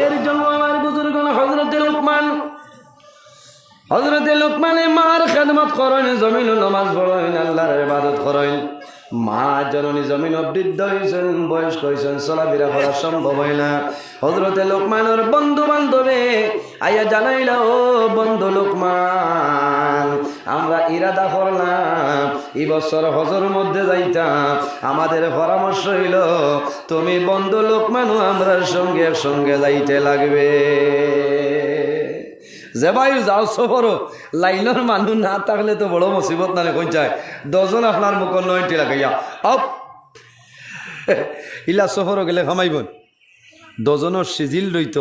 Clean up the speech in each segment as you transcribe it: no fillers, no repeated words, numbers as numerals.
এর জন্য আমার বুজুর্গণ হযরতে লুকমানে মার খেদমত করেন, জমিন নামাজ পড়েন, আল্লাহর ইবাদত করেন। মা জননী জমিন বৃদ্ধ হয়েছেন, বয়স্ক হয়েছেন, চলাফেরা করা সম্ভব হয় না। হযরতে লুকমানের বন্ধু বান্ধবে আইয়া জানাইল, ও বন্ধু লুকমান, আমরা ইরাদা করলাম এই বছর হজের মধ্যে যাইতাম। আমাদের পরামর্শ হইল তুমি বন্ধু লুকমানও আমরা সঙ্গে একসঙ্গে যাইতে লাগবে। যে ভাই যাও সফরও লাইনের মানুষ না থাকলে তো বড় মুসিবত না কই যায়। 10 জন আপনার মুখ 9টি লাগাইয়া অপ ইলা সফরও গেলে খামাইব। 10 জনের সিজিল রইত,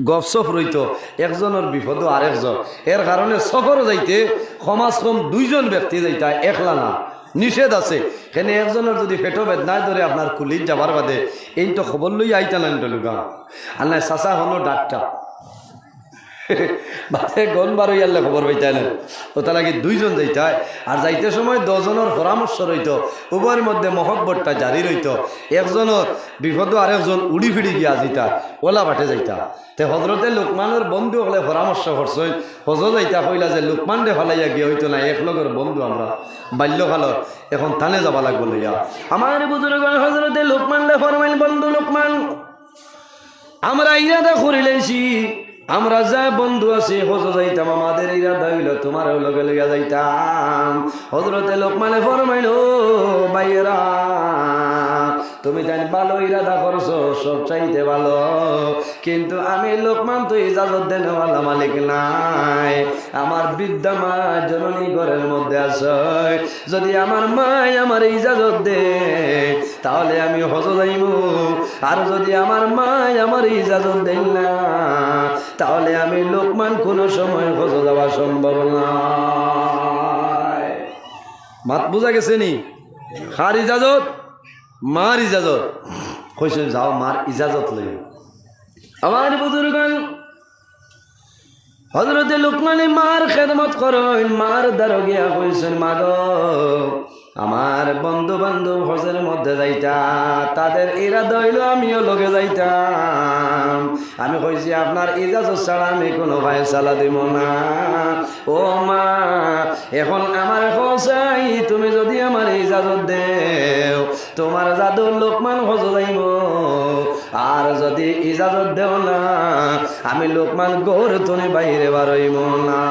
গপসপ রইত, একজনের বিপদ আরেকজন। এর কারণে সফরও যাইতে সমাজ কম 2 জন ব্যক্তি যাইতা, একলা না। নিষেধ আছে কেন, একজনের যদি পেটো বেদনায় ধরে আপনার কুলির যাবার বাদে এই তো খবর লই আইতা না লুকা আর নাই চাচা হলো ডাক্তার বাদে গন বারো ইয়ারলে খবর পাইতাই না। ওটা লাগে 2 জন যাইতায়, আর যাইতে সময় 10 জনের পরামর্শ রইত, উভয়ের মধ্যে মহব্বতটা জারি রইত। একজনের বিপদ আরেকজন উড়ি ফিড়ি গিয়া যাইতা, ওলা বাটে যাইতা। তে হযরতে লুকমানের বন্ধু হলে পরামর্শ করছেন, হজ যাইতা কইলা যে লুকমান রে ফালাইয়া গিয়ে হইতো না, এক লগের বন্ধু আমরা বাল্যকালত, এখন থানে যাবা লাগবো লইয়া। আমার বুজুর্গ হযরতে লুকমান রে ফরমাইল, বন্ধু লুকমান, আমরা ইরাদা করিলেছি আমরা যা বন্ধু আছি হজ যাইতাম, আমাদের ইরাদা হইল তোমার লগে লইয়া যাইতাম। হযরতে লোকমানে ফরমাইল, ও ভাইয়েরা, তুমি তাই ভালো ইরাদা করছো, সব চাইতে ভালো, কিন্তু আমি লোকমান তো ইজাজত দেনওয়ালা মালিক নাই। আমার বৃদ্ধা মা জননী ঘরের মধ্যে আছে, যদি আমার মাই আমার ইজাজত দে তাহলে আমি হজ যাইব, আর যদি আমার মাই আমার ইজাজত দেন না তাহলে আমি লোকমান কোনো সময় হজ যাওয়া সম্ভব নয়। মাত বুঝা গেছে নি? কার ইজাজত? মার ইজাজত। কইছে যাও মার ইজাজত লই। আমার বুজুর্গণ হযরতে লুকমানে মার খেদমত করেন, মার দ্বারা গিয়া কইছেন, মা গো, আমার বন্ধু বান্ধব হজের মধ্যে যাইতা, তাদের ইরাদা হইল আমিও লগে যাইতাম। আমি কইছি আপনার ইজাজত ছাড়া আমি কোনো ফায়সালা দিব না। ও মা, এখন আমার খোঁচাই, তুমি যদি আমার ইজাজত দেও তোমার জাদু লোকমান হজ যাইব, আর যদি ইজাজত দেও না আমি লোকমান গোর তুমি বাইরে বারইব না।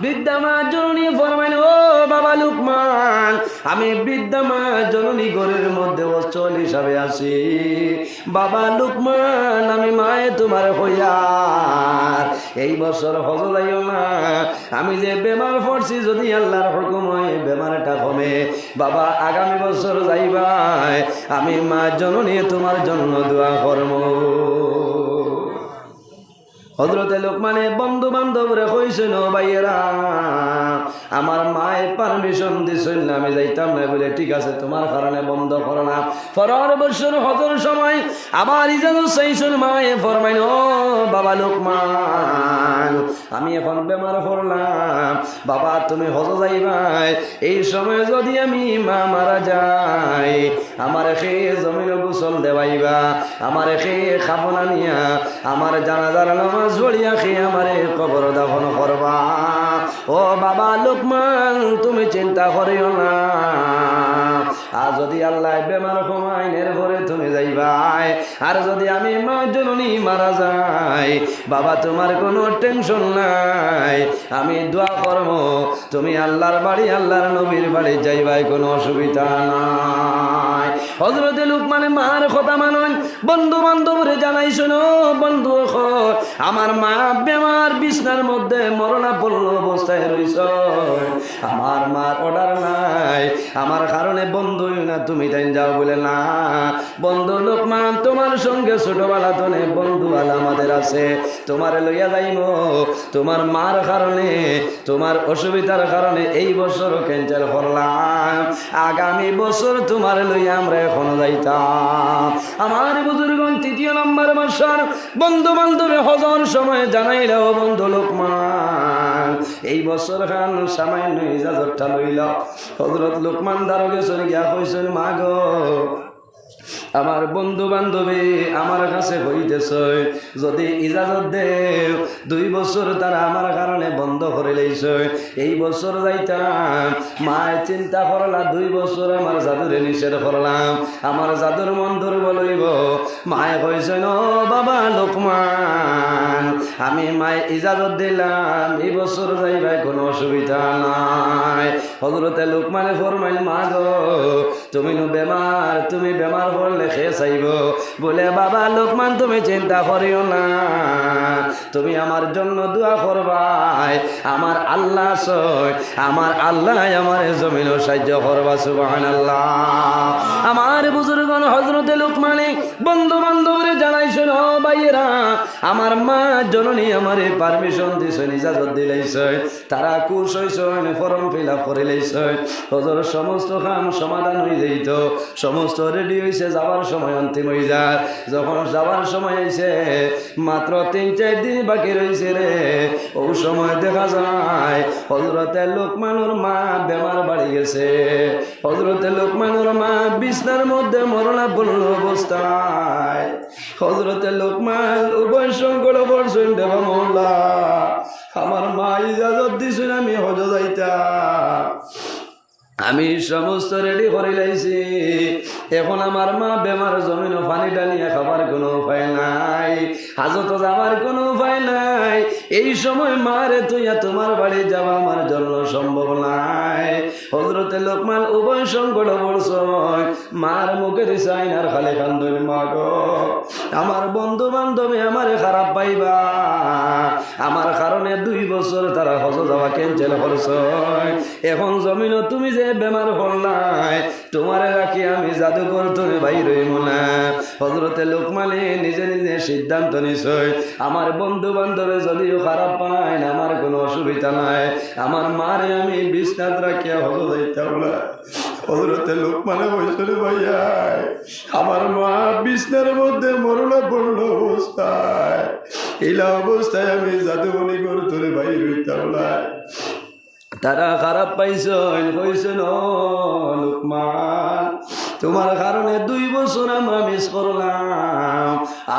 বৃদ্ধা মা জননী ফরমাইল, ও বাবা লুকমান, আমি বৃদ্ধা মা জননী ঘরের মধ্যে অচল হিসাবে আছি। বাবা লুকমান, আমি মায়ে তোমার হইয়ার এই বছর হজ যাইও না। আমি যে বেমার পড়ছি, যদি আল্লাহর হুকুম হয় বেমারটা কমে, বাবা আগামী বছর যাইবাই, আমি মা জননী তোমার জন্য দোয়া করব। হযরতে লোকমানে বন্ধু বান্ধব রে কইছেন, ও ভাইয়েরা, আমার মায়ের পারমিশন দিছেন না, আমি যাইতাম না বলে, ঠিক আছে তোমার কারণে বন্ধ করো না। পরের বছর হজর সময় আবার ইজাজত চাইছেন, মায়ে ফরমাইল, ও বাবা লোকমান, আমি এখন বেমার পড়লাম, বাবা তুমি হজ যাইবাই, এই সময় যদি আমি মা মারা যাই আমার খেয়ে জমিন গোসল দেওয়াইবা, আমার খেয়ে খাবনা নিয়া আমার জানাজার নামাজ জড়িয়া খেয়ে আমারে কবর দাফন করবা। ও বাবা লোকমান, তুমি চিন্তা করিও না, আর যদি আল্লাহ বেমার হুমায়ুনের ঘরে তুমি যাইবাই, আর যদি আমি মা জননী মারা যাই, বাবা তোমার কোনো টেনশন নাই, আমি দোয়া করব, তুমি আল্লাহর বাড়ি আল্লাহর নবীর বাড়ি যাইবাই, কোনো অসুবিধা নাই। হযরতে লুকমানে মার কথা মানেন, বন্ধু বান্ধবরে জানাই, শোনো বন্ধু, আমার মা বেমার বিছনার মধ্যে মরণাপন্ন অবস্থায় রইছ, আমার মার অর্ডার নাই, আমার কারণে বন্ধু না তুমি তাই যাও বলে, না বন্ধু লোকমান, তোমার সঙ্গে ছোটবেলা তনে বন্ধু আল আমাদের আছে, তোমার লইয়া যাইব, তোমার মার কারণে তোমার অসুবিধার কারণে এই বছর ক্যান্সেল করলাম, আগামী বছর তোমার লইয়া আমরা এখনো যাইতাম। আমার বুজুর্গ 3 নম্বর বছর বন্ধু বান্ধবে হজর সময় জানাইল, বন্ধু লোকমান, এই বছর খান সামান্য ইজাজতটা লইল। হযরত লোকমান দারোগে চলে গিয়া কইছেন, মা গো, আমার বন্ধু বান্ধবী আমার কাছে হইতেছে যদি ইজাজত দেও 2 বছর তারা আমার কারণে বন্ধ করে লইছে এই বছর যাইতাম মায় চিন্তা করলা 2 বছর আমার জাদুরে নিষেধ করলাম আমার জাদুর মন দুর্বল হইব মায় কইছে ন বাবা লোকমান আমি মায় ইজাজত দিলাম এই বছর যাইবাই কোনো অসুবিধা নাই হযরতে লোকমানে ফরমাইল মা গো তুমি বেমার তুমি বেমার পড়লে খেয়ে চাইব বলে বাবা লোকমান তুমি চিন্তা করিও না তুমি আমার জন্য দোয়া করবাই আমার আল্লাহ সয় আমার আল্লাহ আমার জমিন সাহায্য করবা সুবহানাল্লাহ আমার বুজুর্গণ হযরতে লোকমানে বন্ধু বান্ধবরে জানাইছেন ও ভাইয়েরা আমার মা জননী আমারে পারমিশন দিছে ইজাজত দিলাইছে তারা খুশ হইছে ফর্ম ফিল আপ করে লাইছে হযর সমস্ত কাম সমাধান হয়ে যাইত সমস্ত রেডি হইছে যাওয়ার সময় অন্তিম হয়ে যায় যখন যাওয়ার সময় আইছে মাত্র 3-4 দিন বাকি রইছে রে ও সময় দেখা যায় হযরতে লোকমানের মা বেমার বাড়ি গেছে হযরতে লোকমানের মা বিছনার মধ্যে মরণাপন্ন অবস্থায় হযরতে লোকমান উভয় সংকট পড়ছেন দেবা মোল্লা আমার মা ইজাজত দিছেন আমি হজ যাইতাম আমি সমস্ত রেডি করে লাইছি এখন আমার মা বেমার জমিন পানি ডালিয়া খাবার কোনো উপায় নাই হাজত যাবার কোনো উপায় নাই এই সময় মারে তুইয়া তোমার বাড়ি যাওয়া আমার জন্য সম্ভব নাই হযরতে লোকমান উভয় সংকট পড়ছ মার মুখের চাইন আর খালি কান্দন মা গো আমার বন্ধু বান্ধবী আমারে খারাপ পাইবা আমার কারণে 2 বছর তারা হজ যাওয়া ক্যান্সেল করছ এখন জমিন তুমি যে বেমার হল্লাই তোমারে রাখি আমি জাদুঘর তোরে বাইর হইব না হযরতে লোকমানে নিজে নিজে সিদ্ধান্ত নিছে আমার বন্ধু বান্ধবে যদিও খারাপ পায় না আমার কোনো অসুবিধা নাই আমার মারে আমি বিছনাত রাখিয়া হজ যাইতাম না হযরতে লোকমানে বলছিল ভাইয়া আমার মা বিছনার মধ্যে মরণা পড়ল অবস্থায় এই অবস্থায় আমি জাদুঘরি করে তোরে বাইর হইতাম না তারা খারাপ পাইছেন কইছেন লোকমান তোমার কারণে 2 বছর আমরা মিস করলাম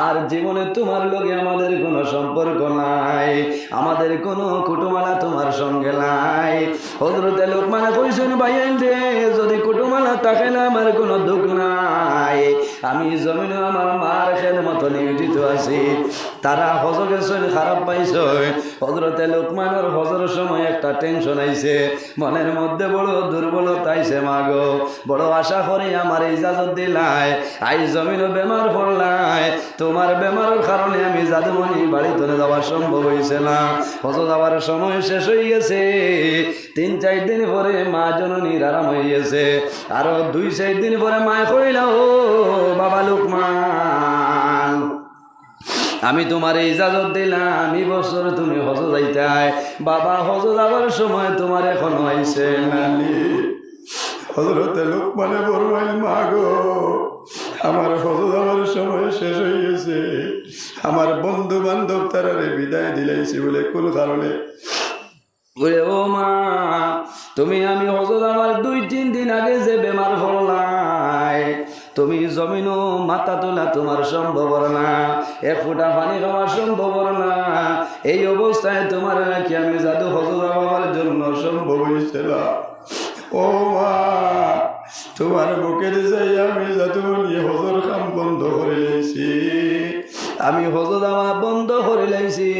আর জীবনে তোমার লগে আমাদের কোনো সম্পর্ক নাই আমাদের কোনো কুটুমালা তোমার সঙ্গে নাই হযরতে লোকমানে কইছেন ভাইয়ান রে যদি কুটুমালা থাকে না আমার কোনো দুঃখ নাই আমি জমিনে আমার মার খেদমত নিয়োজিত আছি তারা হজ গেছেন খারাপ পাইছেন হযরতে লোকমানের হজর সময় একটা টেনশন আইছে মনের মধ্যে বড় দুর্বলতা আইছে মাগো বড় আশা করি আমার ইজাজত দিলাই আই জমিন বেমার পড়লাই তোমার বেমারের কারণে আমি জাদুমণি বাড়িতে যাওয়া সম্ভব হইছে না হজ যাওয়ার সময় শেষ হয়ে গেছে 3-4 দিন পরে মা জননীর আরাম হয়ে গেছে আরো 2-4 দিন পরে মা কইলা ও বাবা লোকমান আমি তোমার ইজাজত দিলাম এই বছর তুমি হজ যাইতাই বাবা হজ যাওয়ার সময় তোমার এখনো আইছে নানি হযরতে লোকমানে বললেন মা গো আমার হজ যাওয়ার সময় শেষ হয়ে গেছে আমার বন্ধু বান্ধব তারারে বিদায় দিলাইছি বলে কোন কারণে বলে ও মা তুমি আমি হজ যাওয়ার 2-3 দিন আগে যে বেমার পড়লাই তুমি জমিনও মাথা তোলা তোমার সম্ভব না এক ফোঁটা পানি খাওয়া সম্ভব না এই অবস্থায় তোমার নাকি আমি জাদু হজ যাওয়ার জন্য সম্ভব হয়েছিল ও মা তোমার বুকের যাই আমি জাদু নিয়ে হজর কাম বন্ধ করে লাইছি আমি হজ যাওয়া বন্ধ করে লাইছি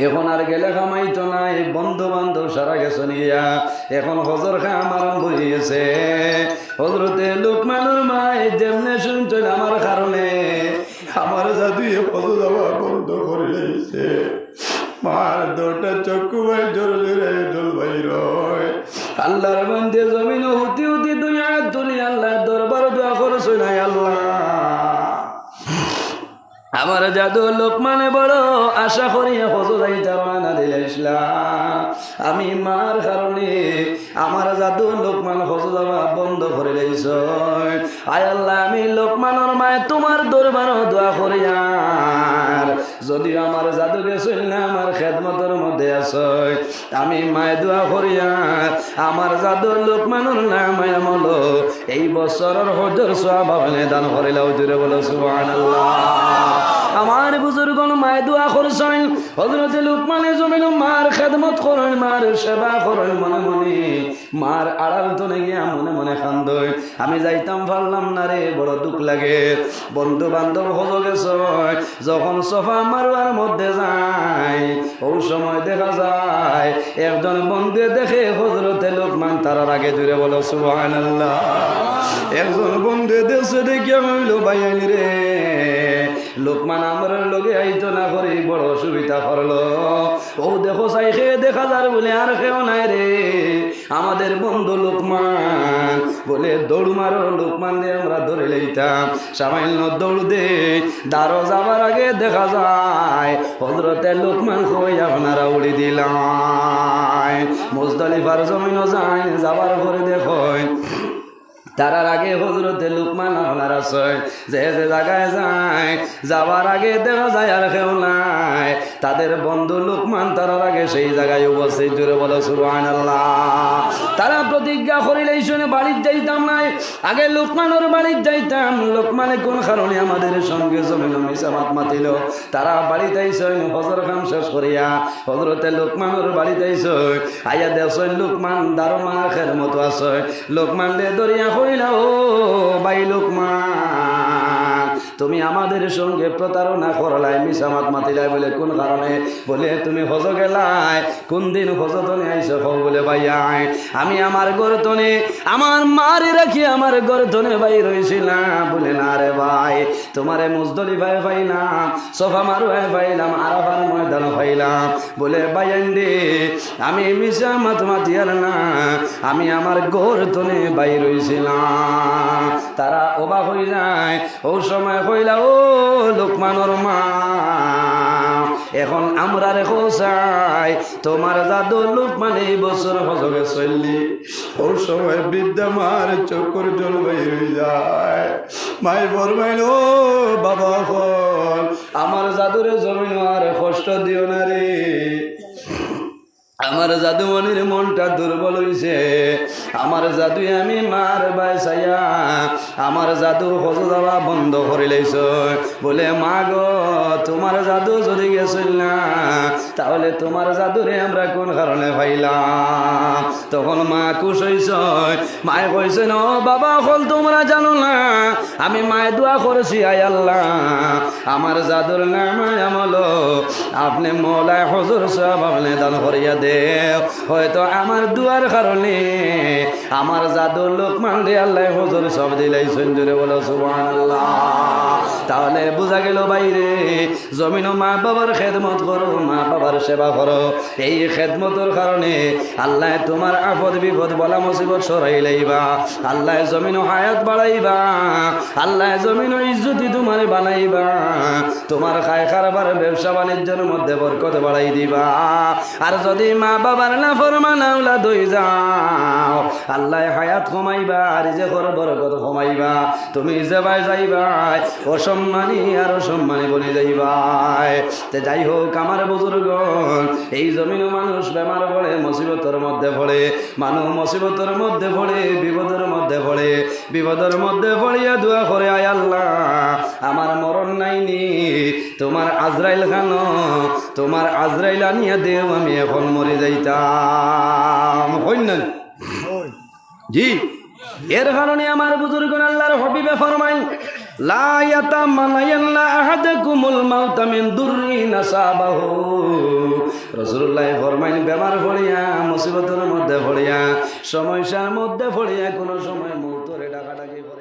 এখন আর গেলে খামাইতো নাই বন্ধু বান্ধব সারা গেছে নিয়া এখন হজর খাম আরম্ভ হয়ে গেছে হযরতে লোকমানের মায় যেমনে শুনছেন আমার কারণে আমার জাদু হজ যাওয়া বন্ধ করে লাইছে মার দোটা চক্ষু ভাই জোর জোরে জল বাইর আল্লাহর বান্দে জমিন হুতি হুতি দুনিয়া তুলি আল্লাহ দরবার দোয়া করছো নাই আল্লাহ আমার জাদু লোকমানে বড় আশা করিয়া হজ যাইতে রওনা দিলাম আমি মার কারণে আমার জাদু লোকমান হজ যাওয়া বন্ধ করে লাইছ আয় আল্লাহ আমি লোকমানের মায় তোমার দরবার দোয়া করিয়ার যদিও আমার জাদুকে শুনলে আমার খেদমতের মধ্যে আছে, আমি মায় দোয়া করিয়া আমার জাদুর লোকমানুর নামায় আমল এই বছরের হজর সওয়াব আপনি দান করিলাও। জুড়ে বলো সুবহানাল্লাহ। আমার বুজুর্গণ মায় দোয়া করছেন হযরতে লুকমানে জমিন মার খেদমত করেন, মার সেবা করেন মনে মনে, মার আড়াল তনে গিয়া মনে মনে কান্দই। আমি যাইতাম পারলাম না রে, বড় দুঃখ লাগে। বন্ধু বান্ধব হলো গেছে, যখন সোফা মারবার মধ্যে যায় ওই সময় দেখা যায় একজন বন্ধু দেখে হযরতে লুকমান তারার আগে দূরে বলো সুবহানাল্লাহ। একজন বন্ধু দেশে দেখিয়া হইল বাইনি রে, লোকমান আমার লগে আইতো না করে বড় অসুবিধা করলো। ও দেখো চাই খেয়ে দেখা যার বলে আর কেউ নাই রে, আমাদের বন্ধু লোকমান বলে দৌড় মারো। লোকমান দিয়ে আমরা ধরে লইতাম, সামান্য দৌড় দে দাঁড়ো যাবার আগে দেখা যায় হযরতে লোকমান কই আপনারা উড়ি দিলাম। মুজদালিফার জমিনও যায় যাবার পরে দেখো তারার আগে হযরতে লুকমান আপনার আছে, যে যে জায়গায় যায় যাওয়ার আগে দেখা যায় আর কেউ নাই, তাদের বন্ধু লুকমান তারার আগে সেই জায়গায় উপস্থিত। জুড়ে বলো সুবহানাল্লাহ। তারা প্রতিজ্ঞা করিলে শুনে বাড়ির যাইতাম নাই, আগে লুকমানের বাড়ির যাইতাম। লোকমানে কোন কারণে আমাদের সঙ্গে জমিন মিসামাত মাতিল, তারা বাড়িতে আইসেন হজর কাম শেষ করিয়া হযরতে লুকমানের বাড়িতে আইসেন। আইয়া দেখছেন লুকমান দারমা খের মতো আছে। লোকমান রে দরিয়া কইলা, ও ভাই লোকমান তুমি আমাদের সঙ্গে প্রতারণা করলাই, মিসামাত মাতিলাই বলে কোন কারণে? বলে তুমি হজ গেলাই, কোন দিন হজ তনে আইসো? বলে ভাই আমি আমার গর্তনে আমার মারে রাখি আমার গর্তনে ভাই রয়েছিলাম। বলে না রে ভাই, তোমারে মুজদলিফায় পাইলাম, সোফা মারুয়ায় পাইলাম, আরাফার ময়দান পাইলাম। বলে ভাই রে আমি মিসামাত মাতিয়ার না, আমি আমার গর্তনে ভাই রয়েছিলাম। তারা অবাক হয়ে যায়। ও সময় কইলা, ও লোকমানের মা এখন আমরা রেখো চাই তোমার দাদু লোকমান এই বছর হজবে চললি। ওর সময় বৃদ্ধা মার চক্কর জল বাইর হয়ে যায়। মাই ফরমাইল, ও বাবা হল আমার জাদুরে জমিন আর কষ্ট দিও না রে, আমার জাদুমণির মনটা দুর্বল হইছে, আমার জাদু আমি মার বাইসাইয়া আমার জাদুর হজ দেওয়া বন্ধ করে লাইছ। বলে মা গো তোমার জাদু যদি গেছিল না তাহলে তোমার জাদুরে আমরা কোন কারণে পাইলাম? তখন মা খুশ হইছ। মায়ে কইছে ন বাবা হল তোমরা জানো না আমি মায়ে দোয়া করেছি, আয় আল্লাহ আমার জাদুর নাম আমল আপনি মৌলায় হজুর সব আপনি দান করিয়া দে। হয়তো আমার দুয়ার কারণে আমার জাদুর লোকমান রে আল্লাহ হুজুর সব দিলাইছেন। জোরে বলো সুবহানাল্লাহ। তাহলে বোঝা গেল বাইরে জমিন মা বাবার খেদমত করো, মা বাবার সেবা করো। এই খেদমতের কারণে আল্লাহ তোমার আপদ বিপদ বলা মুসিবত সরাই লাইবা, আল্লাহ জমিন হায়াত বাড়াইবা, আল্লাহ জমিন ইজ্জতি তোমার বানাইবা, তোমার খায় কারবার ব্যবসা বাণিজ্যের মধ্যে বরকত বাড়াই দিবা। আর যদি মা বাবার না ফরমান আওলাদ হই যাও আল্লাহ হায়াত কমাইবা, আর যে ঘর বরকত কমাইবা। তুমি যে ভাই যাইবাই অসম্মানী আর অসম্মানী বলে যাইবাই। তে যাই হোক আমার বুজুর্গ, এই জমিন মানুষ বেমার পড়ে, মুসিবতের মধ্যে পড়ে, মানুষ মুসিবতের মধ্যে পড়ে, বিপদের মধ্যে পড়ে, বিপদের মধ্যে পড়িয়া দোয়া করে আয় আল্লাহ আমার মরণ নাইনি, তোমার আজরাইল খানো, তোমার আজরাইল আনিয়া দেও আমি এখন মরে যাইতাম। হইন না জি? এর কারণে আমার বুজুর্গ আল্লাহর হাবিবে ফরমাইন লা ইয়াতামান্না আহাদাকুমুল মাউত মিন দুররি নাসাবাহু। রাসূলুল্লাহ ফরমাইন বেমার পড়িয়া, মুসিবতের মধ্যে পড়িয়া, সমস্যার মধ্যে পড়িয়া কোন সময় মৌতরে ডাকাডাকি করে